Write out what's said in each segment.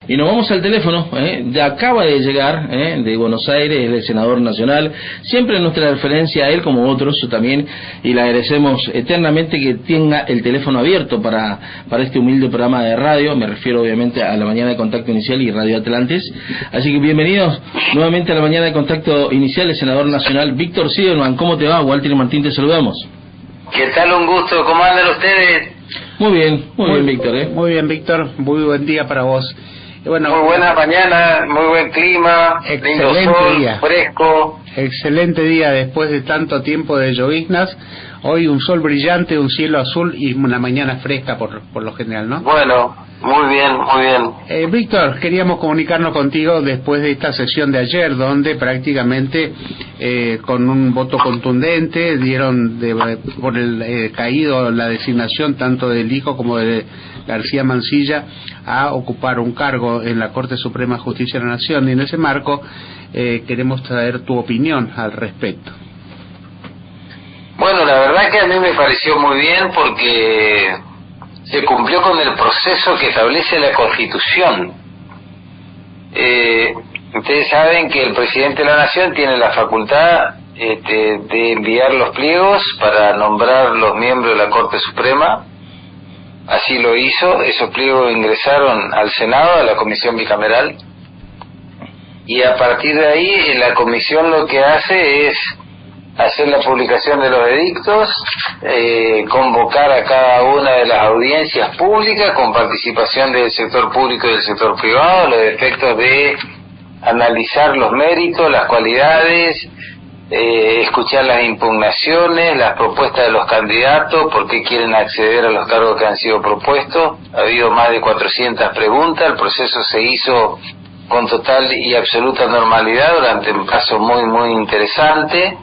Y nos vamos al teléfono, ya acaba de llegar de Buenos Aires, el senador nacional, siempre nuestra referencia a él como otros también, y le agradecemos eternamente que tenga el teléfono abierto para este humilde programa de radio, me refiero obviamente a la mañana de contacto inicial y Radio Atlantes, así que bienvenidos nuevamente a la mañana de contacto inicial, el senador nacional Víctor Siderman. ¿Cómo te va? Walter y Martín te saludamos. ¿Qué tal? Un gusto, ¿cómo andan ustedes? Muy bien, Víctor. Muy bien, Víctor, muy buen día para vos. Bueno, muy buena mañana, muy buen clima, lindo sol, día. Fresco. Excelente día después de tanto tiempo de lloviznas. Hoy un sol brillante, un cielo azul y una mañana fresca por lo general, ¿no? Bueno, muy bien. Víctor, queríamos comunicarnos contigo después de esta sesión de ayer, donde prácticamente con un voto contundente dieron por el caído la designación tanto del hijo como de García Mansilla a ocupar un cargo en la Corte Suprema de Justicia de la Nación, y en ese marco queremos traer tu opinión al respecto. Bueno, la verdad que a mí me pareció muy bien porque se cumplió con el proceso que establece la Constitución. Ustedes saben que el presidente de la Nación tiene la facultad de enviar los pliegos para nombrar los miembros de la Corte Suprema. Así lo hizo, esos pliegos ingresaron al Senado, a la Comisión Bicameral, y a partir de ahí la Comisión lo que hace es hacer la publicación de los edictos, convocar a cada una de las audiencias públicas con participación del sector público y del sector privado, los efectos de analizar los méritos, las cualidades, escuchar las impugnaciones, las propuestas de los candidatos, por qué quieren acceder a los cargos que han sido propuestos. Ha habido más de 400 preguntas, el proceso se hizo con total y absoluta normalidad durante un plazo muy interesante.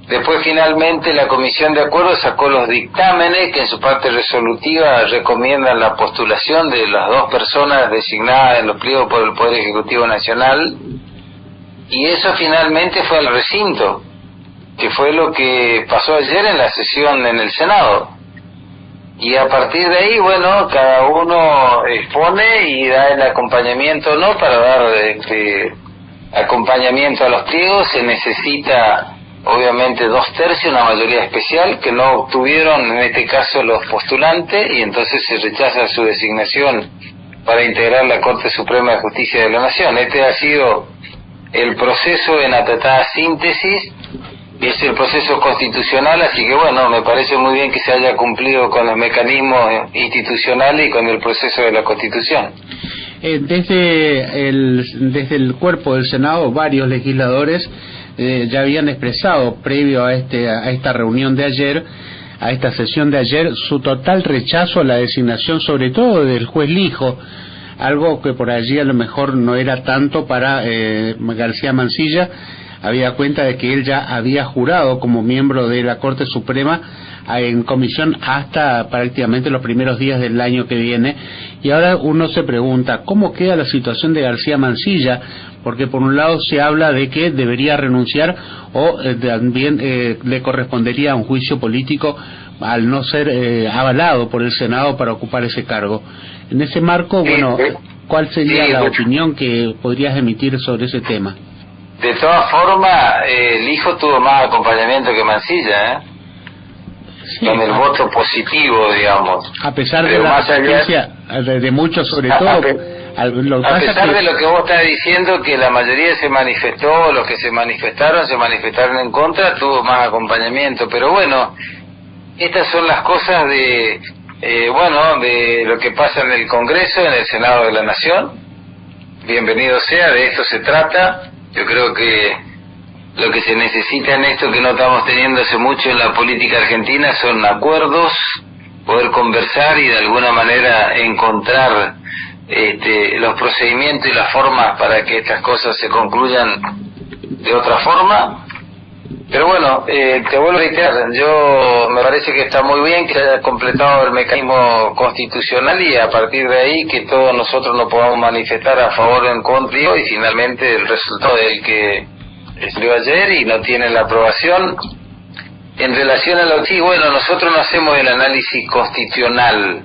Después finalmente la Comisión de Acuerdo sacó los dictámenes que en su parte resolutiva recomiendan la postulación de las dos personas designadas en los pliegos por el Poder Ejecutivo Nacional, y eso finalmente fue al recinto, que fue lo que pasó ayer en la sesión en el Senado. Y a partir de ahí, bueno, cada uno expone y da el acompañamiento, ¿no? Para dar acompañamiento a los pliegos se necesita obviamente 2/3, una mayoría especial, que no obtuvieron en este caso los postulantes, y entonces se rechaza su designación para integrar la Corte Suprema de Justicia de la Nación. Este ha sido el proceso en atatada síntesis, es el proceso constitucional, así que bueno, me parece muy bien que se haya cumplido con los mecanismos institucionales y con el proceso de la Constitución. Desde el cuerpo del Senado, varios legisladores ya habían expresado previo a esta reunión de ayer, a esta sesión de ayer, su total rechazo a la designación, sobre todo del juez Lijo, algo que por allí a lo mejor no era tanto para García Mansilla, había cuenta de que él ya había jurado como miembro de la Corte Suprema en comisión hasta prácticamente los primeros días del año que viene, y ahora uno se pregunta ¿cómo queda la situación de García Mansilla? Porque por un lado se habla de que debería renunciar o también le correspondería a un juicio político al no ser avalado por el Senado para ocupar ese cargo. En ese marco, bueno, ¿cuál sería la opinión que podrías emitir sobre ese tema? De todas formas, el hijo tuvo más acompañamiento que Mansilla, sí, con el voto positivo, digamos. A pesar de la asistencia de muchos, sobre todo. A pesar de lo que vos estás diciendo, que la mayoría se manifestó, los que se manifestaron en contra, tuvo más acompañamiento. Pero bueno, estas son las cosas de lo que pasa en el Congreso, en el Senado de la Nación. Bienvenido sea, de esto se trata. Yo creo que lo que se necesita en esto que no estamos teniendo hace mucho en la política argentina son acuerdos, poder conversar y de alguna manera encontrar los procedimientos y las formas para que estas cosas se concluyan de otra forma. Pero bueno, te vuelvo a reiterar, me parece que está muy bien que se haya completado el mecanismo constitucional, y a partir de ahí que todos nosotros nos podamos manifestar a favor o en contra, y finalmente el resultado del que salió ayer y no tiene la aprobación. En relación a lo que sí, bueno, nosotros no hacemos el análisis constitucional,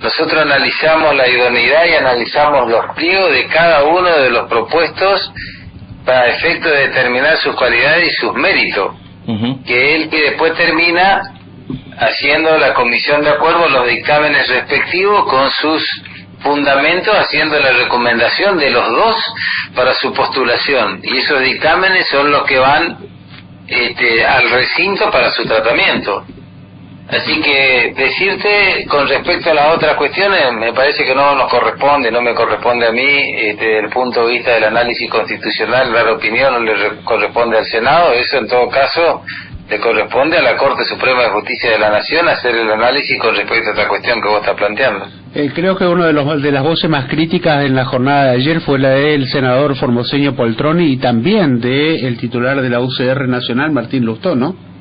nosotros analizamos la idoneidad y analizamos los pliegos de cada uno de los propuestos para efecto de determinar sus cualidades y sus méritos, que él que después termina haciendo la comisión de acuerdo los dictámenes respectivos con sus fundamentos, haciendo la recomendación de los dos para su postulación, y esos dictámenes son los que van al recinto para su tratamiento. Así que decirte con respecto a las otras cuestiones me parece que no nos corresponde, no me corresponde a mí, desde el punto de vista del análisis constitucional, dar opinión, no le corresponde al Senado. Eso en todo caso le corresponde a la Corte Suprema de Justicia de la Nación hacer el análisis con respecto a esta cuestión que vos estás planteando. Creo que uno de las voces más críticas en la jornada de ayer fue la del senador formoseño Poltroni y también del titular de la UCR Nacional, Martín Lustó, ¿no?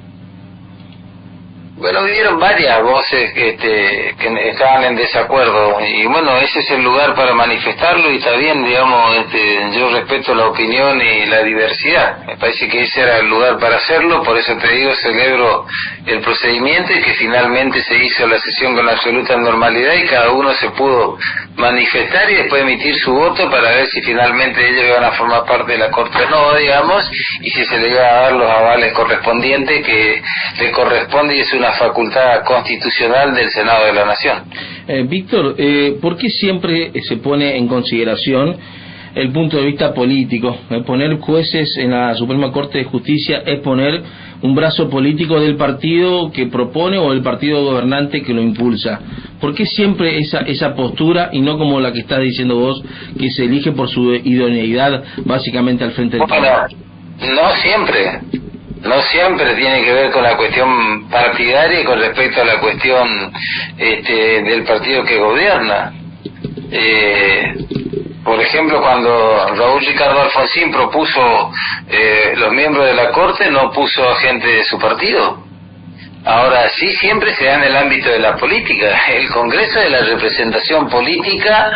Bueno, hubieron varias voces que estaban en desacuerdo, y bueno, ese es el lugar para manifestarlo, y está bien, digamos, yo respeto la opinión y la diversidad. Me parece que ese era el lugar para hacerlo, por eso te digo, celebro el procedimiento y que finalmente se hizo la sesión con absoluta normalidad y cada uno se pudo manifestar y después emitir su voto para ver si finalmente ellos iban a formar parte de la Corte o no, digamos, y si se le iba a dar los avales correspondientes que le corresponde, y es una facultad constitucional del Senado de la Nación. Víctor, ¿por qué siempre se pone en consideración el punto de vista político? Poner jueces en la Suprema Corte de Justicia es poner un brazo político del partido que propone o del partido gobernante que lo impulsa. ¿Por qué siempre esa postura y no como la que estás diciendo vos, que se elige por su idoneidad básicamente al frente del partido? No siempre tiene que ver con la cuestión partidaria y con respecto a la cuestión del partido que gobierna. Por ejemplo, cuando Raúl Ricardo Alfonsín propuso los miembros de la Corte, no puso a gente de su partido. Ahora sí, siempre se da en el ámbito de la política. El Congreso es la representación política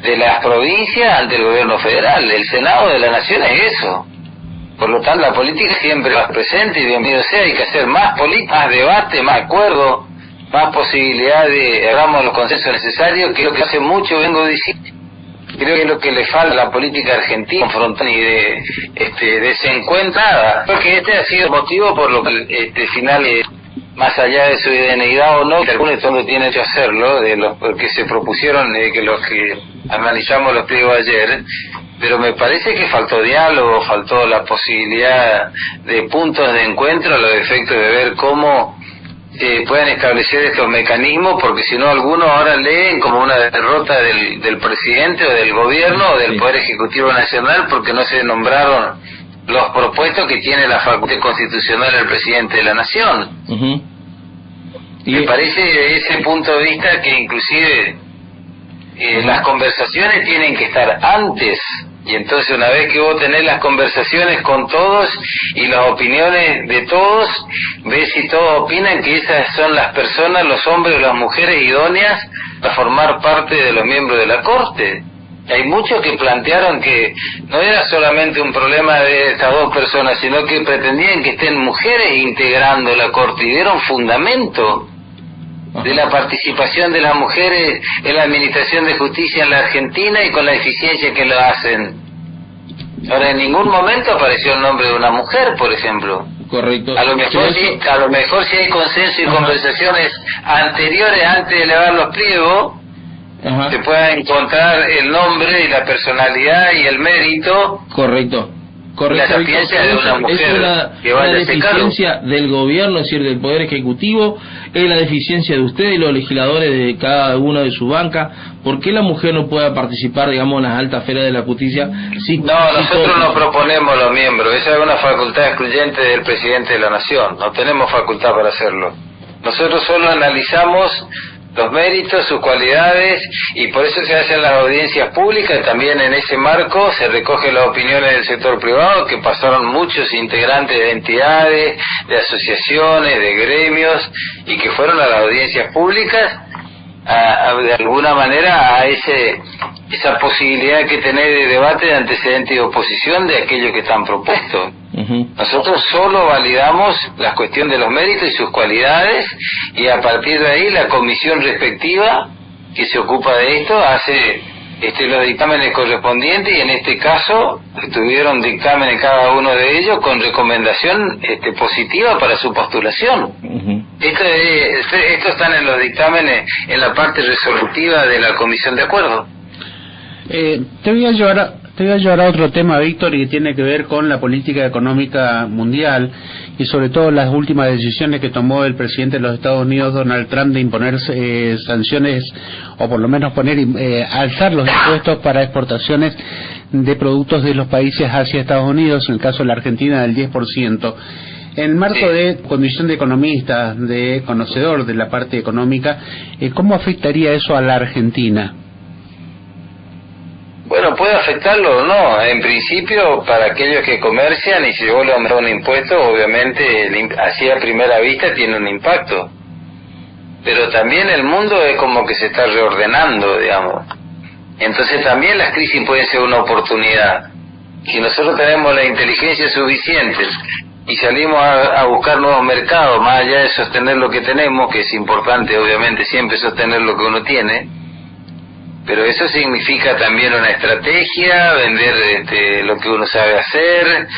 de las provincias ante el gobierno federal. El Senado de la Nación es eso. Por lo tanto, la política siempre va presente, y bienvenido sea. Hay que hacer más política, más debate, más acuerdo, más posibilidad de hagamos los consensos necesarios, que es lo que hace mucho vengo diciendo. Creo que es lo que le falta a la política argentina, confrontar y desencuentrada. Creo que ha sido el motivo por lo que final, más allá de su idoneidad o no, que algunos donde tienen que hacerlo, de los que se propusieron, que los que analizamos los pliegos ayer. Pero me parece que faltó diálogo, faltó la posibilidad de puntos de encuentro a los efectos de ver cómo pueden establecer estos mecanismos, porque si no algunos ahora leen como una derrota del presidente o del gobierno o del Poder Ejecutivo Nacional porque no se nombraron los propuestos que tiene la facultad constitucional el presidente de la Nación. Me parece de ese punto de vista que inclusive las conversaciones tienen que estar antes, y entonces una vez que vos tenés las conversaciones con todos y las opiniones de todos, ves si todos opinan que esas son las personas, los hombres o las mujeres idóneas para formar parte de los miembros de la Corte. Hay muchos que plantearon que no era solamente un problema de estas dos personas, sino que pretendían que estén mujeres integrando la Corte, y dieron fundamento de la participación de las mujeres en la administración de justicia en la Argentina y con la eficiencia que lo hacen. Ahora, en ningún momento apareció el nombre de una mujer, por ejemplo. Correcto. A lo mejor si hay consenso y conversaciones anteriores antes de elevar los pliegos, se pueda encontrar el nombre y la personalidad y el mérito. Correcto. La sapiencia de una mujer es una deficiencia del gobierno, es decir, del Poder Ejecutivo, es la deficiencia de ustedes y los legisladores de cada uno de su banca. ¿Por qué la mujer no pueda participar, digamos, en las altas esferas de la justicia? Nosotros no proponemos los miembros, esa es una facultad excluyente del presidente de la Nación, no tenemos facultad para hacerlo. Nosotros solo analizamos los méritos, sus cualidades, y por eso se hacen las audiencias públicas. También en ese marco se recogen las opiniones del sector privado, que pasaron muchos integrantes de entidades, de asociaciones, de gremios, y que fueron a las audiencias públicas de alguna manera a esa posibilidad que tener de debate de antecedente y oposición de aquello que están propuestos. Nosotros solo validamos la cuestión de los méritos y sus cualidades, y a partir de ahí la comisión respectiva que se ocupa de esto hace los dictámenes correspondientes, y en este caso tuvieron dictámenes cada uno de ellos con recomendación positiva para su postulación. Esto están en los dictámenes, en la parte resolutiva de la Comisión de Acuerdo. Te voy a llevar a otro tema, Víctor, que tiene que ver con la política económica mundial y sobre todo las últimas decisiones que tomó el presidente de los Estados Unidos, Donald Trump, de imponer sanciones, o por lo menos alzar los impuestos para exportaciones de productos de los países hacia Estados Unidos, en el caso de la Argentina del 10%. En el marco de condición de economista, de conocedor de la parte económica, ¿cómo afectaría eso a la Argentina? Bueno, puede afectarlo o no. En principio, para aquellos que comercian, y si vos le aumentás un impuesto, obviamente, así a primera vista tiene un impacto. Pero también el mundo es como que se está reordenando, digamos. Entonces también las crisis pueden ser una oportunidad. Si nosotros tenemos la inteligencia suficiente y salimos a buscar nuevos mercados, más allá de sostener lo que tenemos, que es importante, obviamente, siempre sostener lo que uno tiene, pero eso significa también una estrategia, vender lo que uno sabe hacer,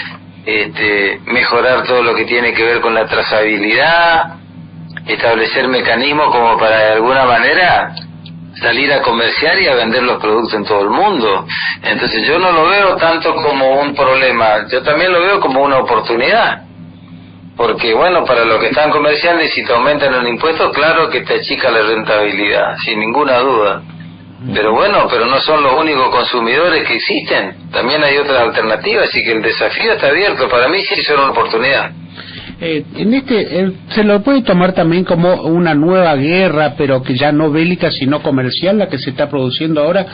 mejorar todo lo que tiene que ver con la trazabilidad, establecer mecanismos como para de alguna manera salir a comerciar y a vender los productos en todo el mundo. Entonces yo no lo veo tanto como un problema, yo también lo veo como una oportunidad. Porque bueno, para los que están comerciando, y si te aumentan el impuesto, claro que te achica la rentabilidad, sin ninguna duda. Pero bueno, pero no son los únicos consumidores que existen, también hay otras alternativas, así que el desafío está abierto. Para mí sí es una oportunidad. Se lo puede tomar también como una nueva guerra, pero que ya no bélica sino comercial, la que se está produciendo ahora,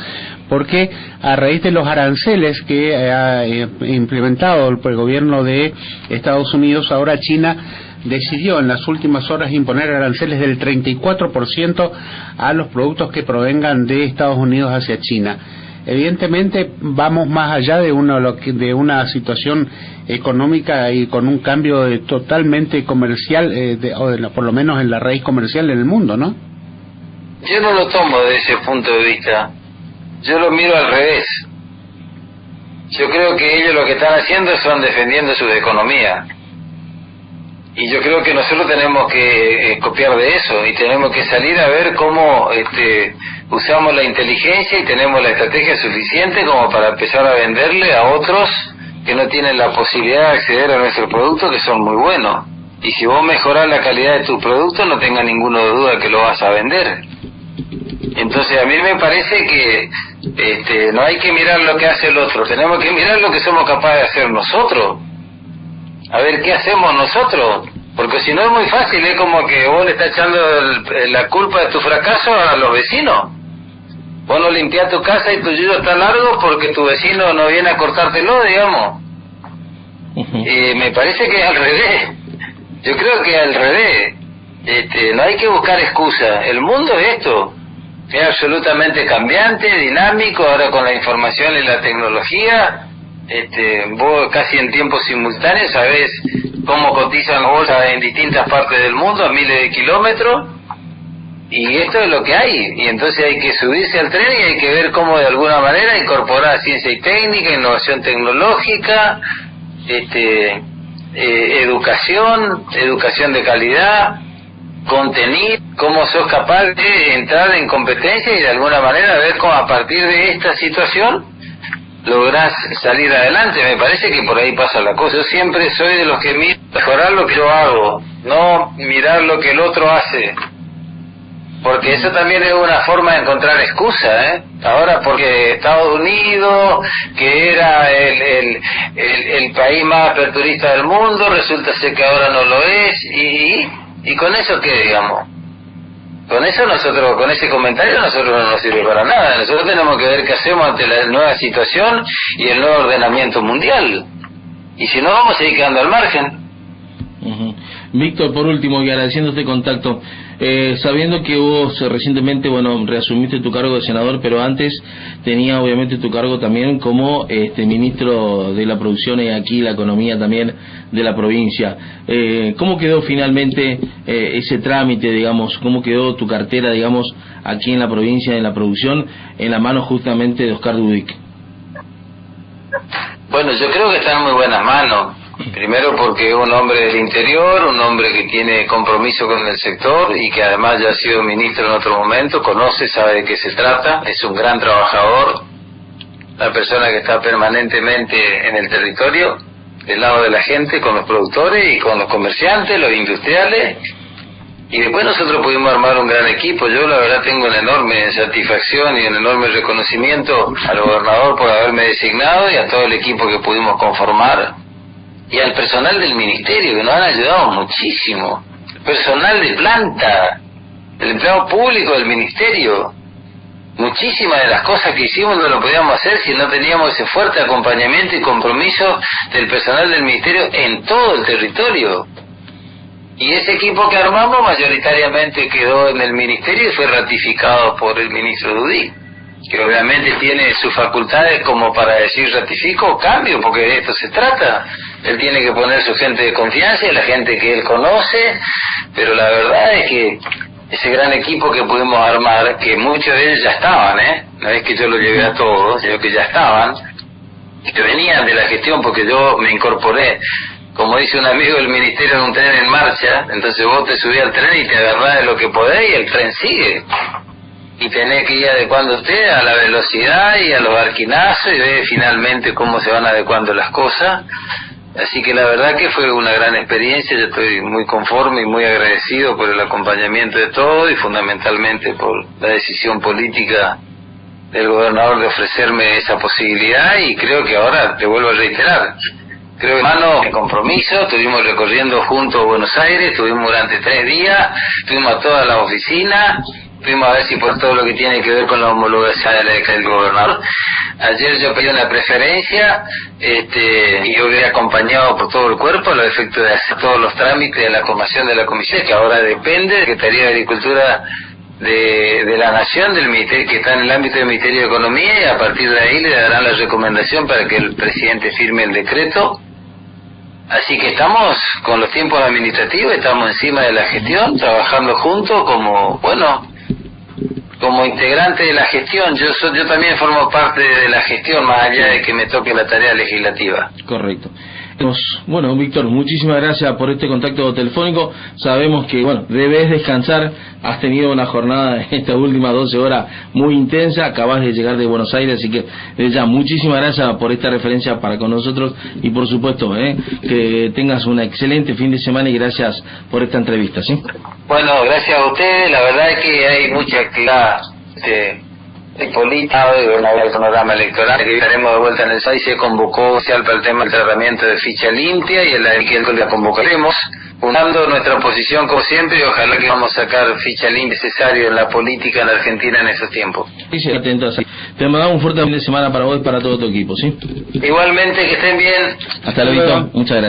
porque a raíz de los aranceles que ha implementado el gobierno de Estados Unidos, ahora China decidió en las últimas horas imponer aranceles del 34% a los productos que provengan de Estados Unidos hacia China. Evidentemente vamos más allá de una situación económica y con un cambio totalmente comercial, por lo menos en la raíz comercial en el mundo, ¿no? Yo no lo tomo desde ese punto de vista, yo lo miro al revés. Yo creo que ellos lo que están haciendo son defendiendo su economía. Y yo creo que nosotros tenemos que copiar de eso, y tenemos que salir a ver cómo usamos la inteligencia y tenemos la estrategia suficiente como para empezar a venderle a otros que no tienen la posibilidad de acceder a nuestros productos, que son muy buenos. Y si vos mejorás la calidad de tus productos, no tenga ninguna duda que lo vas a vender. Entonces a mí me parece que no hay que mirar lo que hace el otro, tenemos que mirar lo que somos capaces de hacer nosotros. A ver qué hacemos nosotros, porque si no es muy fácil, es como que vos le estás echando la culpa de tu fracaso a los vecinos. Vos no limpiás tu casa y tu yuyo está largo porque tu vecino no viene a cortártelo, digamos. Me parece que es al revés. Yo creo que al revés. No hay que buscar excusas. El mundo es esto. Es absolutamente cambiante, dinámico, ahora con la información y la tecnología. Vos casi en tiempo simultáneo sabés cómo cotizan las bolsas en distintas partes del mundo a miles de kilómetros, y esto es lo que hay, y entonces hay que subirse al tren y hay que ver cómo de alguna manera incorporar ciencia y técnica, innovación tecnológica, educación de calidad, contenido, cómo sos capaz de entrar en competencia y de alguna manera ver cómo a partir de esta situación lográs salir adelante. Me parece que por ahí pasa la cosa. Yo siempre soy de los que miro mejorar lo que yo hago, no mirar lo que el otro hace, porque eso también es una forma de encontrar excusa, ahora porque Estados Unidos, que era el país más aperturista del mundo, resulta ser que ahora no lo es, y con eso qué, digamos. Con eso nosotros, con ese comentario nosotros no nos sirve para nada. Nosotros tenemos que ver qué hacemos ante la nueva situación y el nuevo ordenamiento mundial. Y si no, vamos a ir quedando al margen. Víctor, por último, y agradeciendo este contacto, sabiendo que vos recientemente, bueno, reasumiste tu cargo de senador, pero antes tenía obviamente tu cargo también como ministro de la producción y aquí la economía también de la provincia. ¿Cómo quedó finalmente ese trámite, digamos? ¿Cómo quedó tu cartera, digamos, aquí en la provincia, en la producción, en la mano justamente de Oscar Dudic? Bueno, yo creo que está en muy buenas manos. Primero porque es un hombre del interior, un hombre que tiene compromiso con el sector y que además ya ha sido ministro en otro momento, conoce, sabe de qué se trata, es un gran trabajador, una persona que está permanentemente en el territorio, del lado de la gente, con los productores y con los comerciantes, los industriales, y después nosotros pudimos armar un gran equipo. Yo la verdad tengo una enorme satisfacción y un enorme reconocimiento al gobernador por haberme designado y a todo el equipo que pudimos conformar, y al personal del ministerio que nos han ayudado muchísimo, personal de planta, el empleado público del ministerio. Muchísimas de las cosas que hicimos no lo podíamos hacer si no teníamos ese fuerte acompañamiento y compromiso del personal del ministerio en todo el territorio. Y ese equipo que armamos mayoritariamente quedó en el ministerio y fue ratificado por el ministro Dudic, que obviamente tiene sus facultades como para decir ratifico o cambio, porque de esto se trata. Él tiene que poner su gente de confianza y la gente que él conoce, pero la verdad es que ese gran equipo que pudimos armar, que muchos de ellos ya estaban, no es que yo lo llevé a todos, sino que ya estaban, que venían de la gestión, porque yo me incorporé, como dice un amigo del ministerio, en un tren en marcha. Entonces vos te subís al tren y te agarrás de lo que podés y el tren sigue. Y tenés que ir adecuando usted a la velocidad y a los arquinazos y ver finalmente cómo se van adecuando las cosas. Así que la verdad que fue una gran experiencia. Yo estoy muy conforme y muy agradecido por el acompañamiento de todo y fundamentalmente por la decisión política del gobernador de ofrecerme esa posibilidad, y creo que ahora, te vuelvo a reiterar, creo que mano de compromiso. Estuvimos recorriendo juntos Buenos Aires, estuvimos durante 3 días, fuimos a todas las oficinas, fuimos a ver si por todo lo que tiene que ver con la homologación del gobernador. Ayer yo pedí una preferencia y yo hubiera acompañado por todo el cuerpo a los efectos de hacer todos los trámites de la formación de la comisión, que ahora depende de la Secretaría de Agricultura de la Nación, del ministerio, que está en el ámbito del Ministerio de Economía, y a partir de ahí le darán la recomendación para que el presidente firme el decreto. Así que estamos con los tiempos administrativos, estamos encima de la gestión, trabajando juntos como integrante de la gestión. Yo también formo parte de la gestión, más allá de que me toque la tarea legislativa. Correcto. Bueno, Víctor, muchísimas gracias por este contacto telefónico. Sabemos que, debes descansar. Has tenido una jornada en estas últimas 12 horas muy intensa. Acabas de llegar de Buenos Aires, así que ya muchísimas gracias por esta referencia para con nosotros, y por supuesto que tengas un excelente fin de semana, y gracias por esta entrevista, ¿sí? Bueno, gracias a ustedes. La verdad es que hay mucha actividad política y el panorama electoral, que estaremos de vuelta en el país. Se convocó oficial para el tema del tratamiento de ficha limpia, y el que la convocaremos, unando nuestra posición como siempre, y ojalá que vamos a sacar ficha limpia necesaria en la política en Argentina en esos tiempos. Sí, atentos. Te mandamos un fuerte fin de semana para vos y para todo tu equipo, ¿sí? Igualmente, que estén bien. Hasta luego, Víctor. Muchas gracias.